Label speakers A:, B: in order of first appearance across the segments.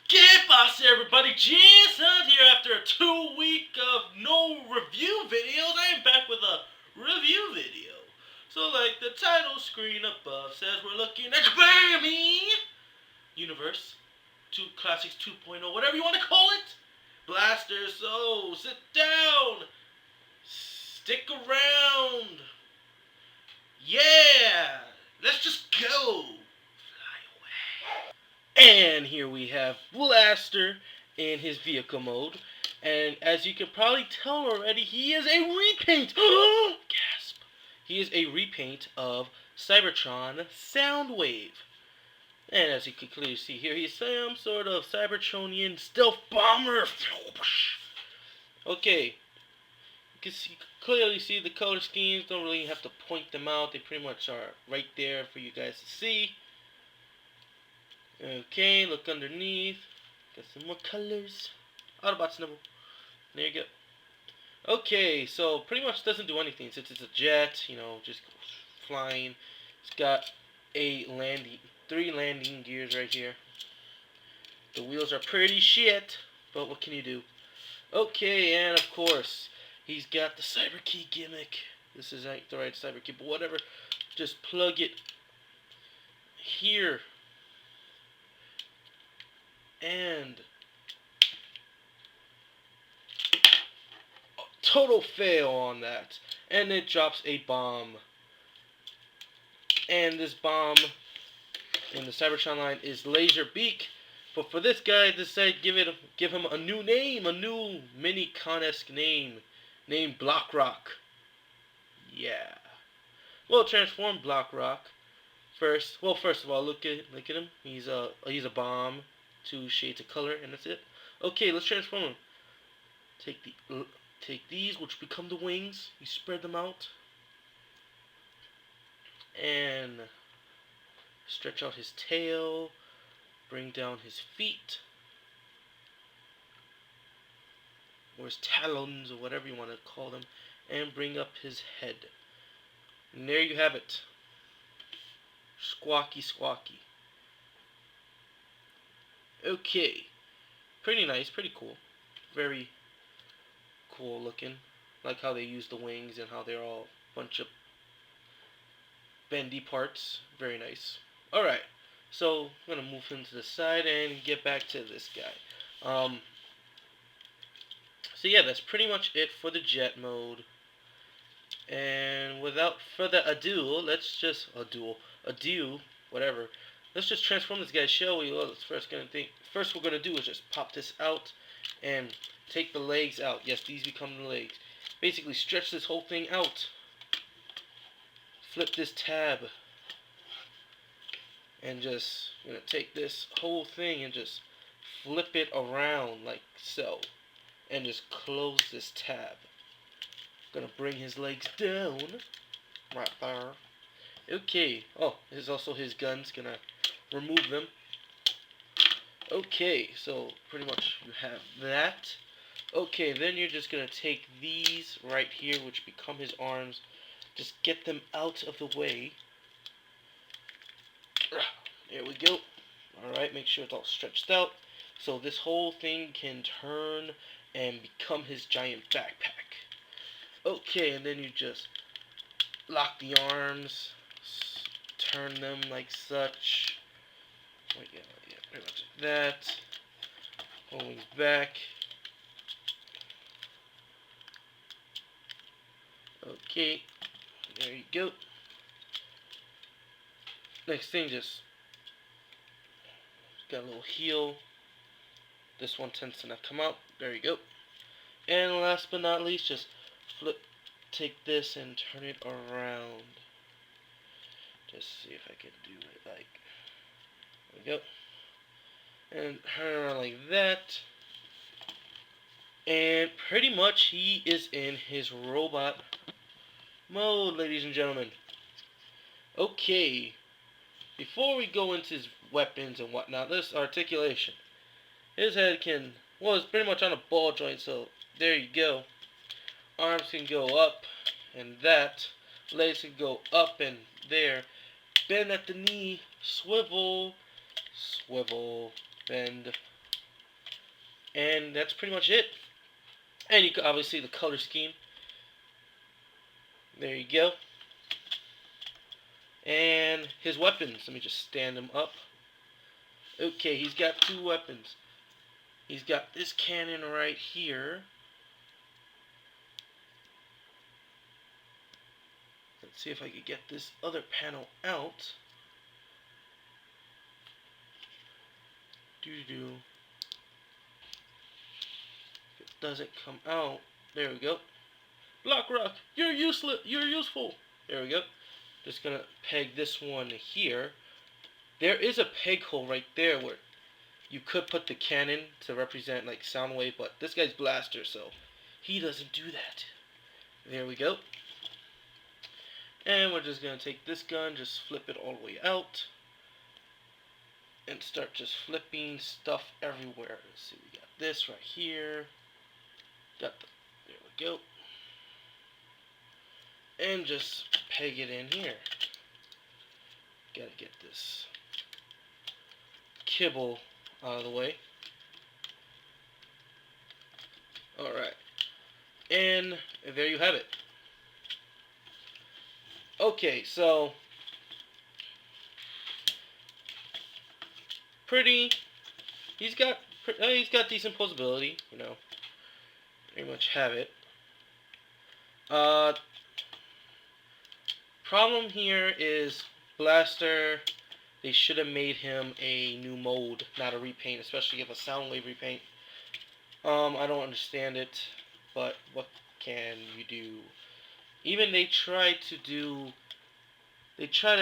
A: ¿Qué pasa, everybody? Jason here after a 2 week of no review videos. I am back with a review video. So, like the title screen above says, we're looking at Grammy Universe 2 Classics 2.0, whatever you want to call it. Blaster, so sit down, stick around. Yeah, let's just go. And here we have Blaster in his vehicle mode. And as you can probably tell already, he is a repaint. Gasp. He is a repaint of Cybertron Soundwave. And as you can clearly see here, he's some sort of Cybertronian stealth bomber. Okay. You can clearly see the color schemes. Don't really have to point them out. They pretty much are right there for you guys to see. Okay, look underneath. Got some more colors. Autobots nibble. There you go. Okay, so pretty much doesn't do anything since it's a jet, just goes flying. It's got three landing gears right here. The wheels are pretty shit, but what can you do? Okay, and of course, he's got the cyber key gimmick. This is not the right cyber key, but whatever. Just plug it here. And total fail on that. And it drops a bomb. And this bomb in the Cybertron line is Laser Beak. But for this guy, I decided give him a new name, a new mini con-esque name, named Blockrock. Yeah. Well, transform Blockrock. First of all, look at him. He's a bomb, 2 shades of color, and that's it. Okay, let's transform him. Take these, which become the wings. You spread them out, and stretch out his tail. Bring down his feet, or his talons, or whatever you want to call them, and bring up his head. And there you have it. Squawky. Okay. Pretty nice, pretty cool. Very cool looking. Like how they use the wings and how they're all a bunch of bendy parts. Very nice. Alright. So, I'm going to move him to the side and get back to this guy. So yeah, that's pretty much it for the jet mode. And without further ado, let's just transform this guy, shall we? Well, first we're gonna do is just pop this out and take the legs out. Yes, these become the legs. Basically, stretch this whole thing out. Flip this tab, and just take this whole thing and just flip it around like so, and just close this tab. Gonna bring his legs down right there. Okay. Oh, there's also his guns. Gonna remove them. Okay, so pretty much you have that. Okay, then you're just gonna take these right here, which become his arms. Just get them out of the way. There we go. Alright, make sure it's all stretched out. So this whole thing can turn and become his giant backpack. Okay, and then you just lock the arms, turn them like such. Yeah, pretty much like that. Pulling back. Okay, there you go. Next thing, just got a little heel. This one tends to not come out. There you go. And last but not least, just take this and turn it around. Just see if I can do it like, there we go. And turn it around like that. And pretty much he is in his robot mode, ladies and gentlemen. Okay. Before we go into his weapons and whatnot, this articulation. His head it's pretty much on a ball joint, so there you go. Arms can go up and that. Legs can go up and there. Bend at the knee. Swivel. Bend. And that's pretty much it. And you can obviously the color scheme. There you go. And his weapons. Let me just stand him up. Okay, he's got 2 weapons. He's got this cannon right here. Let's see if I can get this other panel out. Doo-doo. If it doesn't come out, there we go. Block Rock, you're useless. You're useful. There we go. Just gonna peg this one here. There is a peg hole right there where you could put the cannon to represent like Soundwave, but this guy's blaster, so he doesn't do that. There we go. And we're just gonna take this gun, just flip it all the way out, and start just flipping stuff everywhere. Let's see, we got this right here. Got the, there we go. And just peg it in here. Gotta get this kibble out of the way. Alright. And there you have it. Okay, so pretty. He's got decent posability, you know. Pretty much have it. Problem here is Blaster. They should have made him a new mode, not a repaint, especially if a Soundwave repaint. I don't understand it, but what can you do? Even they try to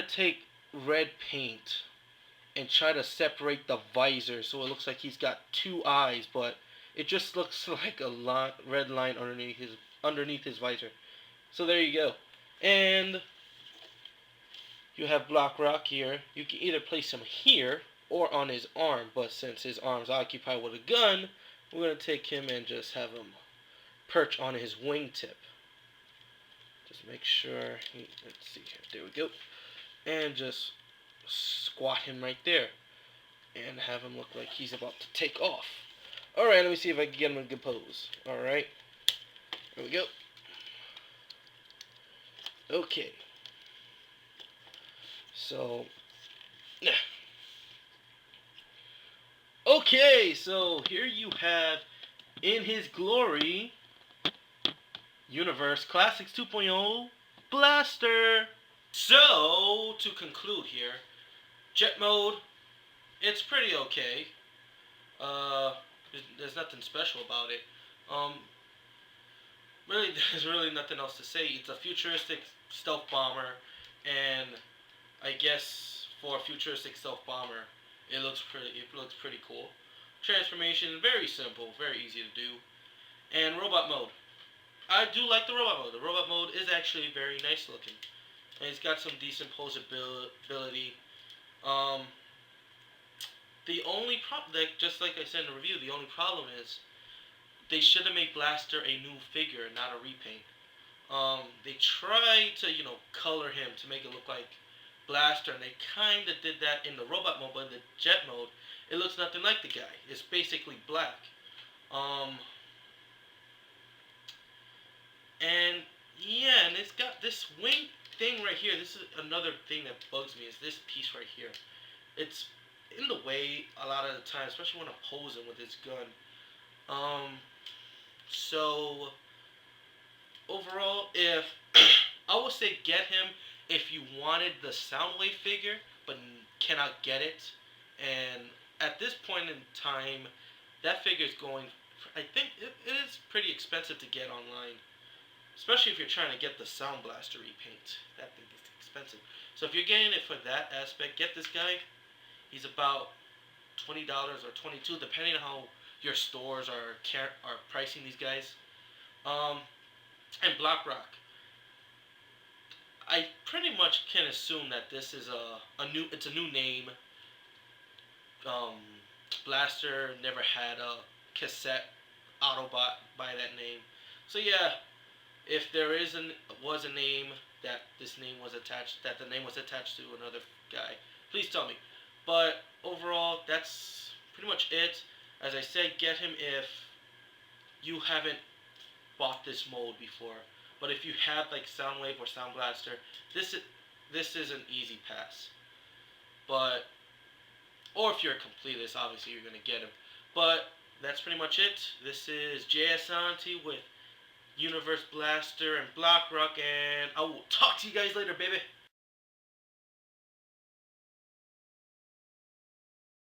A: take red paint and try to separate the visor so it looks like he's got 2 eyes, but it just looks like a red line underneath his visor. So there you go. And you have Block Rock here. You can either place him here or on his arm, but since his arm's occupied with a gun, we're going to take him and just have him perch on his wingtip. Just make sure, let's see here, there we go. And just squat him right there. And have him look like he's about to take off. Alright, let me see if I can get him in a good pose. Alright, there we go. Okay. So, okay, so here you have in his glory Universe Classics 2.0 Blaster. So, to conclude here, jet mode, it's pretty okay. There's nothing special about it. Really, there's really nothing else to say. It's a futuristic stealth bomber, and I guess for a futuristic stealth bomber, it looks pretty cool. Transformation, very simple, very easy to do. And robot mode. I do like the robot mode. The robot mode is actually very nice looking. And it's got some decent posability. The only problem, just like I said in the review, the only problem is they should have made Blaster a new figure, not a repaint. They tried to, color him to make it look like Blaster, and they kind of did that in the robot mode, but in the jet mode, it looks nothing like the guy. It's basically black. And yeah, and it's got this wing thing right here. This is another thing that bugs me, is this piece right here. It's in the way a lot of the time, especially when I'm posing with this gun. So overall, if I would say get him if you wanted the Soundwave figure but cannot get it. And at this point in time, that figure is going, I think it is pretty expensive to get online, especially if you're trying to get the Sound Blaster repaint. That thing is expensive. So if you're getting it for that aspect, get this guy. He's about $20 or $22, depending on how your stores are pricing these guys. And Block Rock. I pretty much can assume that this is it's a new name. Blaster never had a cassette Autobot by that name. So yeah, if there was a name that the name was attached to another guy, please tell me. But overall, that's pretty much it. As I said, get him if you haven't bought this mold before. But if you have like Soundwave or Sound Blaster, this is an easy pass. But or if you're a completist, obviously you're gonna get him. But that's pretty much it. This is JS Auntie with Universe Blaster and Block Rock, and I will talk to you guys later, baby.